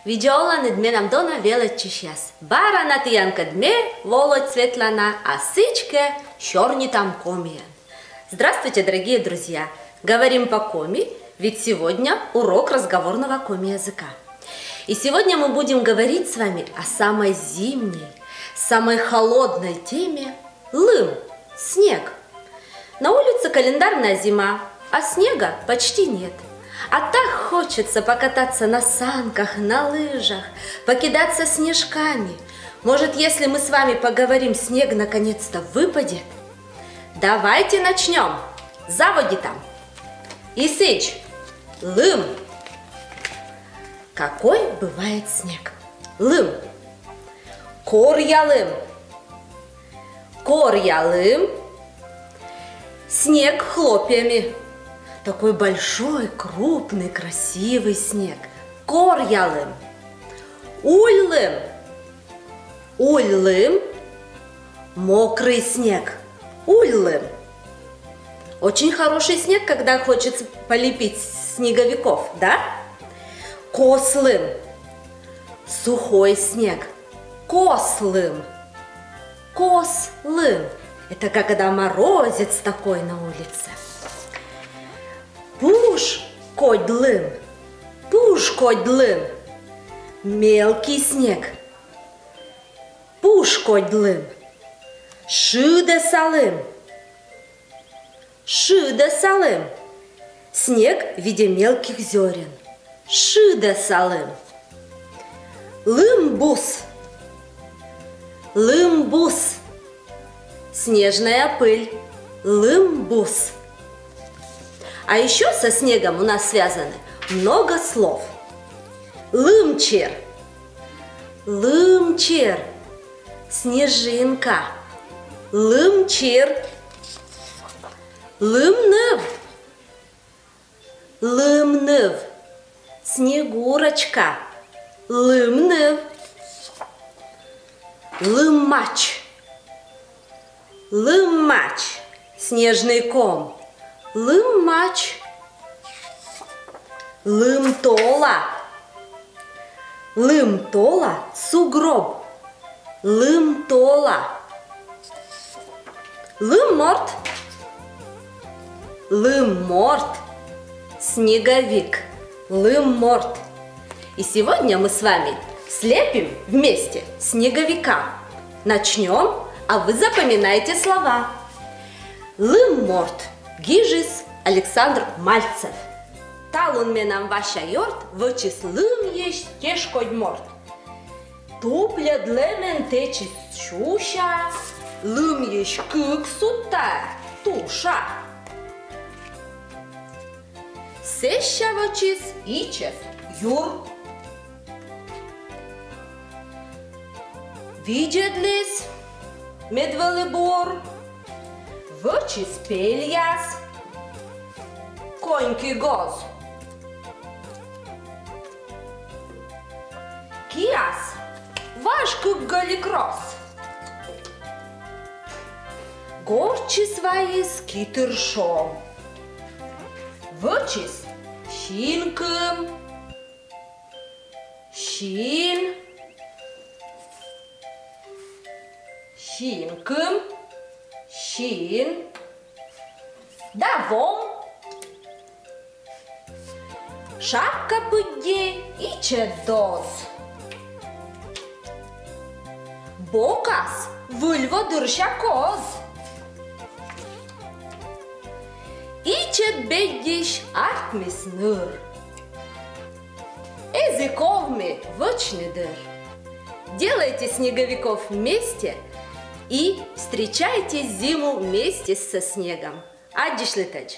Видеоланы дменам дона велет чишяс. Бара на тиянка дме волоть светлана, а сычке черни там комия. Здравствуйте, дорогие друзья! Говорим по коми, ведь сегодня урок разговорного коми-языка. И сегодня мы будем говорить с вами о самой зимней, самой холодной теме лым – снег. На улице календарная зима, а снега почти нет. А так хочется покататься на санках, на лыжах, покидаться снежками. Может, если мы с вами поговорим, снег наконец-то выпадет? Давайте начнем. Заводи там. Исыч. Лым. Какой бывает снег? Лым. Корьялым. Корьялым. Снег хлопьями. Такой большой, крупный, красивый снег. Корьялым. Ульлым. Ульлым. Мокрый снег. Ульлым. Очень хороший снег, когда хочется полепить снеговиков, да? Кослым. Сухой снег. Кослым. Кослым. Это когда морозец такой на улице. Пушкодлым. Пушкодлым. Мелкий снег. Пушкодлым. Шидесалым. Шидесалым. Снег в виде мелких зерен. Шидесалым. Лымбус. Лымбус. Снежная пыль. Лымбус. А еще со снегом у нас связаны много слов. Лымчер. Лымчер. Снежинка. Лымчер. Лымныв. Лымныв. Снегурочка. Лымныв. Лымач. Лымач. Снежный ком. Лымач. Лымтола. Лымтола. Сугроб. Лымтола. Лымморт. Лымморт. Снеговик. Лымморт. И сегодня мы с вами слепим вместе снеговика. Начнем, а вы запоминаете слова. Лымморт. Гижис Александр Мальцев. Талун менам ваша йорт, вычис лым еш тешкодь морт. Тупля длемен течис чуша, лым еш кык сутта туша. Сеща вычис ичев юр. Видедлис медвелыбор. Вычис пельяс. Коньки гоз. Киас. Вашку галикрос. Горчи свои скитершом. Вычис щинком. Щин. Щинком. Щин. Давом. Шапка пудє і чедоз. Бокас вульводуршакоз. Ічет беддіш артміснур. Языковми вочнедыр. Делайте снеговиков вместе и встречайте зиму вместе со снегом. Аддишлетач.